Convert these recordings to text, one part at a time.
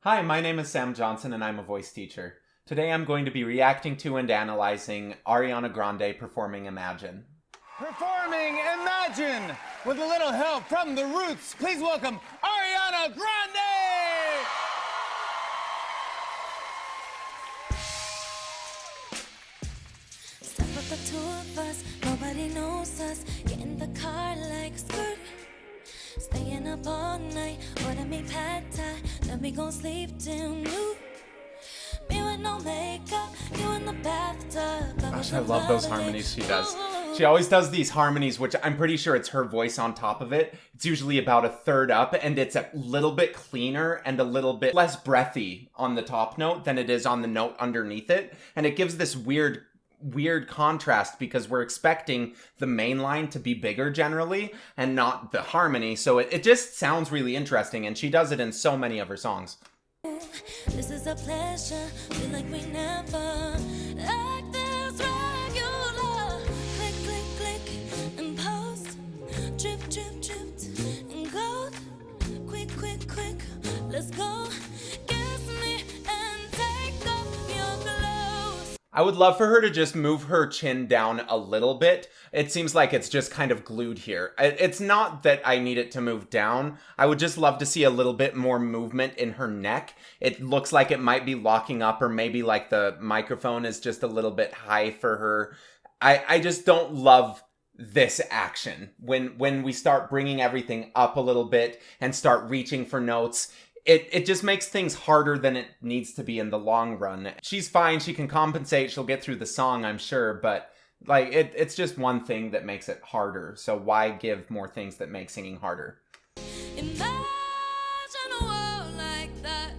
Hi, my name is Sam Johnson and I'm a voice teacher. Today I'm going to be reacting to and analyzing Ariana Grande performing Imagine. Performing Imagine with a little help from the Roots. Please welcome Ariana Grande! Step up the two of us, nobody knows us. Get in the car like skirt. Staying up all night, order me pad thai. Then we gon' sleep till noon. Me with no makeup, you in the bathtub. Gosh, I love those harmonies she does. She always does these harmonies, which I'm pretty sure it's her voice on top of it. It's usually about a third up, and it's a little bit cleaner and a little bit less breathy on the top note than it is on the note underneath it. And it gives this weird contrast because we're expecting the main line to be bigger generally and not the harmony. So it just sounds really interesting, and she does it in so many of her songs. This is a pleasure, feel like we never act this regular. Click, click, click, and post. Drip, drip, dripped, and gold. Quick, quick, quick, let's go. Kiss me and take off your clothes. I would love for her to just move her chin down a little bit. It seems like it's just kind of glued here. It's not that I need it to move down. I would just love to see a little bit more movement in her neck. It looks like it might be locking up, or maybe like the microphone is just a little bit high for her. I just don't love this action. When we start bringing everything up a little bit and start reaching for notes, it just makes things harder than it needs to be in the long run. She's fine. She can compensate. She'll get through the song, I'm sure. But like it's just one thing that makes it harder. So why give more things that make singing harder? Imagine a world like that.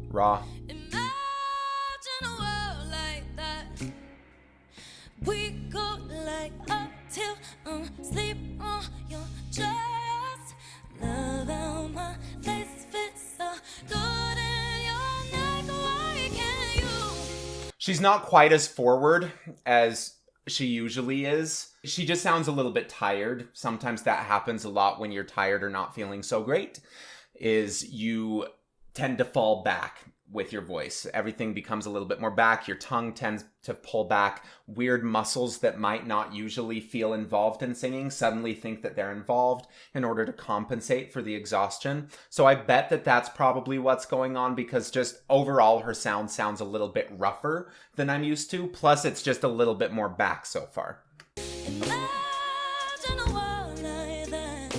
Raw. Imagine a world like that. We go like up till sleep on your chest. Love how my face fits so good in your neck. Why can't you? She's not quite as forward as she usually is. She just sounds a little bit tired. Sometimes that happens a lot when you're tired or not feeling so great, is you tend to fall back with your voice. Everything becomes a little bit more back. Your tongue tends to pull back. Weird muscles that might not usually feel involved in singing suddenly think that they're involved in order to compensate for the exhaustion. So I bet that that's probably what's going on, because just overall her sound sounds a little bit rougher than I'm used to. Plus it's just a little bit more back so far. Imagine a world like that.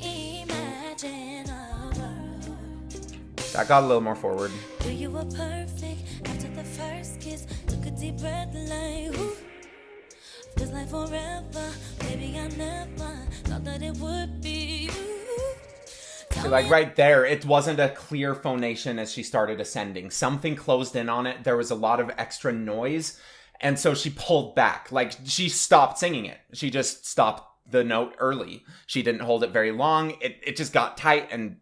Imagine a world. That got a little more forward. You were perfect after the first kiss. Took a deep breath like, ooh. Feels like forever. Baby, I never thought that it would be you. See, like right there, it wasn't a clear phonation as she started ascending. Something closed in on it. There was a lot of extra noise. And so she pulled back. Like, she stopped singing it. She just stopped the note early. She didn't hold it very long. It just got tight, and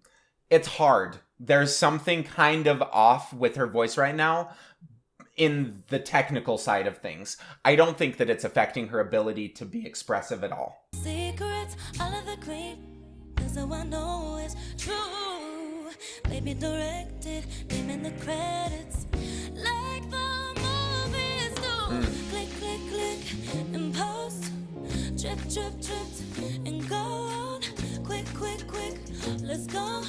it's hard. There's something kind of off with her voice right now in the technical side of things. I don't think that it's affecting her ability to be expressive at all. Secrets, all of the creep. So I know it's true. Baby directed, name in the credits. Like the movies do. Click, click, click, and post. Drip, drip, drip, and go on. Quick, quick, quick, let's go.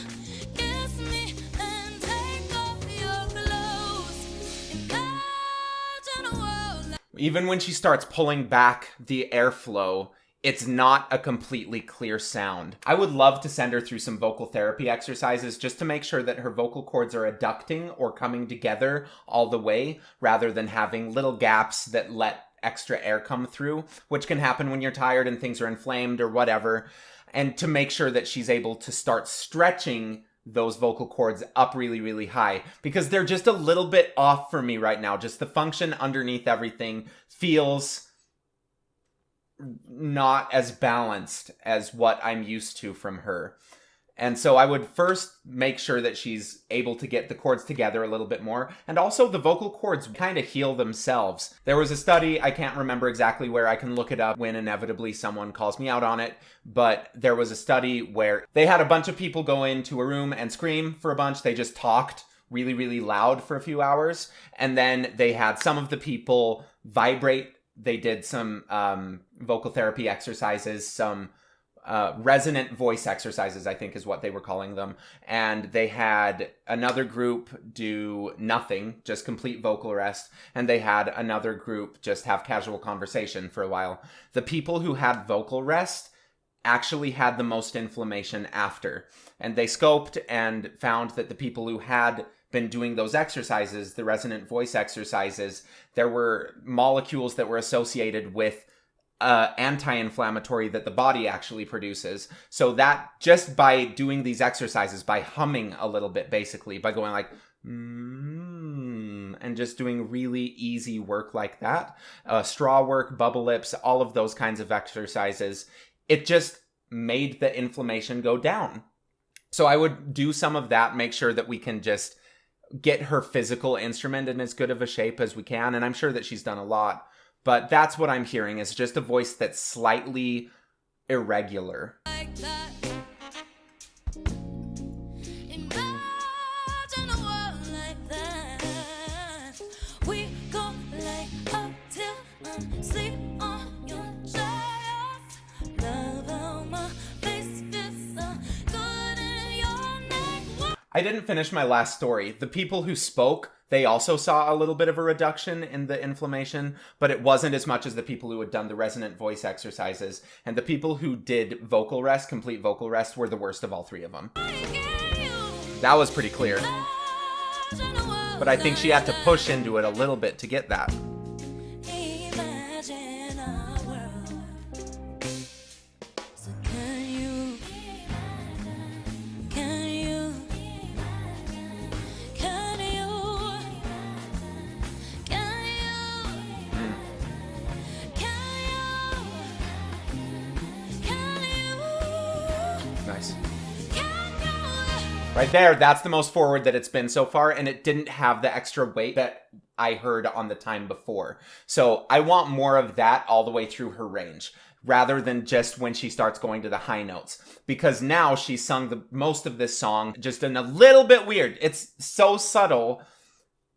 Kiss me and take off your clothes. Imagine a world like Even when she starts pulling back the airflow, it's not a completely clear sound. I would love to send her through some vocal therapy exercises just to make sure that her vocal cords are adducting or coming together all the way, rather than having little gaps that let extra air come through, which can happen when you're tired and things are inflamed or whatever. And to make sure that she's able to start stretching those vocal cords up really, really high, because they're just a little bit off for me right now. Just the function underneath everything feels not as balanced as what I'm used to from her. And so I would first make sure that she's able to get the chords together a little bit more. And also the vocal cords kind of heal themselves. There was a study, I can't remember exactly where, I can look it up when inevitably someone calls me out on it. But there was a study where they had a bunch of people go into a room and scream for a bunch. They just talked really, really loud for a few hours. And then they had some of the people vibrate. They did some vocal therapy exercises, some resonant voice exercises, I think is what they were calling them. And they had another group do nothing, just complete vocal rest. And they had another group just have casual conversation for a while. The people who had vocal rest actually had the most inflammation after. And they scoped and found that the people who had been doing those exercises, the resonant voice exercises, there were molecules that were associated with anti-inflammatory that the body actually produces. So that just by doing these exercises, by humming a little bit, basically, by going like, and just doing really easy work like that, straw work, bubble lips, all of those kinds of exercises, it just made the inflammation go down. So I would do some of that, make sure that we can just get her physical instrument in as good of a shape as we can. And I'm sure that she's done a lot. But that's what I'm hearing, is just a voice that's slightly irregular. Like that. Imagine a world like that. We go like up till sleep on your chest. Love how my face feels so good in your neck. I didn't finish my last story. The people who spoke, they also saw a little bit of a reduction in the inflammation, but it wasn't as much as the people who had done the resonant voice exercises. And the people who did vocal rest, complete vocal rest, were the worst of all three of them. That was pretty clear. But I think she had to push into it a little bit to get that. Imagine a world. So can you? Can you? Can you? Can you? Can you? Nice. Can you? Right there, that's the most forward that it's been so far, and it didn't have the extra weight that I heard on the time before. So I want more of that all the way through her range, rather than just when she starts going to the high notes. Because now she's sung the most of this song just in a little bit weird. It's so subtle,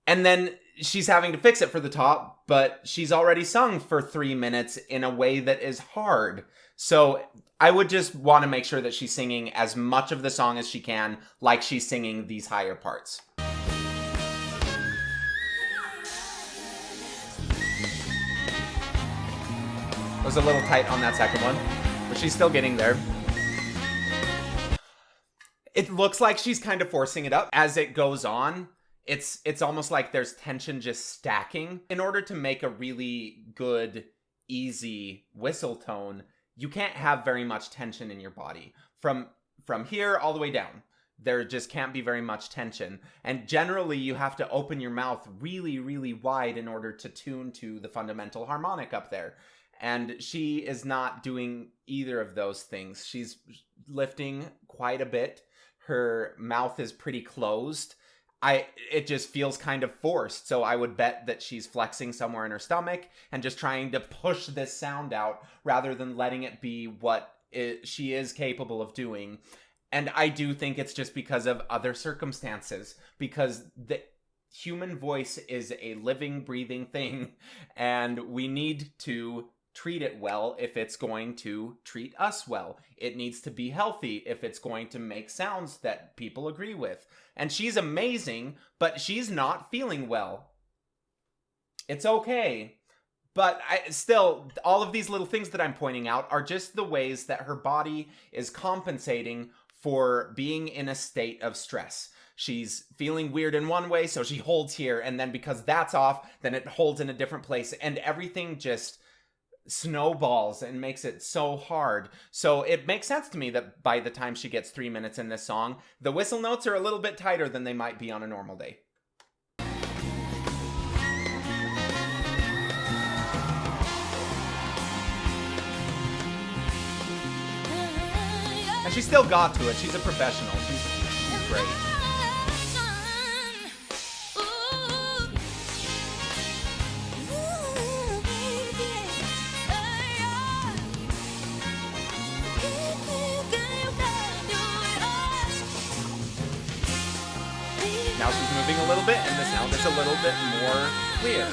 and then she's having to fix it for the top, but she's already sung for 3 minutes in a way that is hard. So I would just want to make sure that she's singing as much of the song as she can, like she's singing these higher parts. Was a little tight on that second one, but she's still getting there. It looks like she's kind of forcing it up as it goes on. It's almost like there's tension just stacking. In order to make a really good, easy whistle tone, you can't have very much tension in your body. From here all the way down, there just can't be very much tension. And generally, you have to open your mouth really, really wide in order to tune to the fundamental harmonic up there. And she is not doing either of those things. She's lifting quite a bit. Her mouth is pretty closed. It just feels kind of forced. So I would bet that she's flexing somewhere in her stomach and just trying to push this sound out rather than letting it be what she is capable of doing. And I do think it's just because of other circumstances, because the human voice is a living, breathing thing, and we need to treat it well if it's going to treat us well. It needs to be healthy if it's going to make sounds that people agree with. And she's amazing, but she's not feeling well. It's okay. But still, all of these little things that I'm pointing out are just the ways that her body is compensating for being in a state of stress. She's feeling weird in one way, so she holds here, and then because that's off, then it holds in a different place, and everything just snowballs and makes it so hard. So it makes sense to me that by the time she gets 3 minutes in this song, the whistle notes are a little bit tighter than they might be on a normal day. And she still got to it. She's a professional. She's great. Now she's moving a little bit, and the sound is a little bit more clear.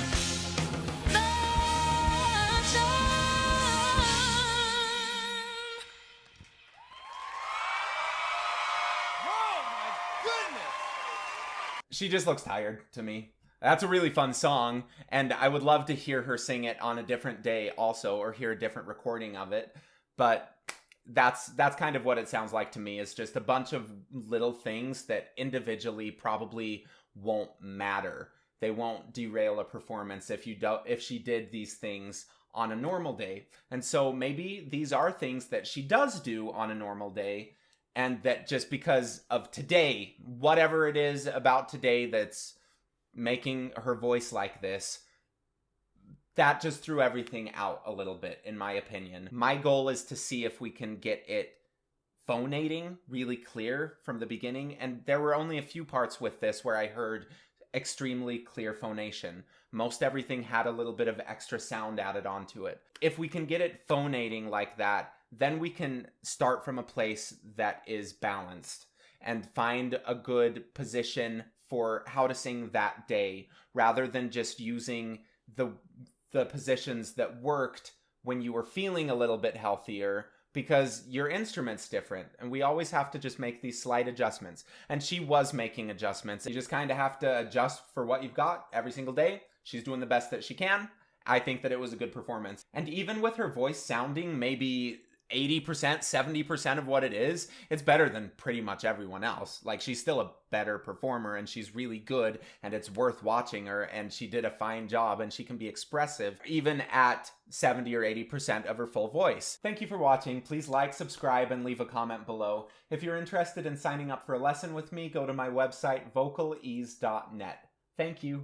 Oh my goodness! She just looks tired to me. That's a really fun song, and I would love to hear her sing it on a different day also, or hear a different recording of it. But that's kind of what it sounds like to me. It's just a bunch of little things that individually probably won't matter. They won't derail a performance if she did these things on a normal day. And so maybe these are things that she does do on a normal day, and that just because of today, whatever it is about today that's making her voice like this, that just threw everything out a little bit, in my opinion. My goal is to see if we can get it phonating really clear from the beginning, and there were only a few parts with this where I heard extremely clear phonation. Most everything had a little bit of extra sound added onto it. If we can get it phonating like that, then we can start from a place that is balanced and find a good position for how to sing that day, rather than just using the positions that worked when you were feeling a little bit healthier, because your instrument's different, and we always have to just make these slight adjustments. And she was making adjustments. You just kind of have to adjust for what you've got every single day. She's doing the best that she can. I think that it was a good performance. And even with her voice sounding maybe 80%, 70% of what it is, it's better than pretty much everyone else. Like, she's still a better performer, and she's really good, and it's worth watching her, and she did a fine job, and she can be expressive even at 70 or 80% of her full voice. Thank you for watching. Please like, subscribe, and leave a comment below. If you're interested in signing up for a lesson with me, go to my website, vocalease.net. Thank you.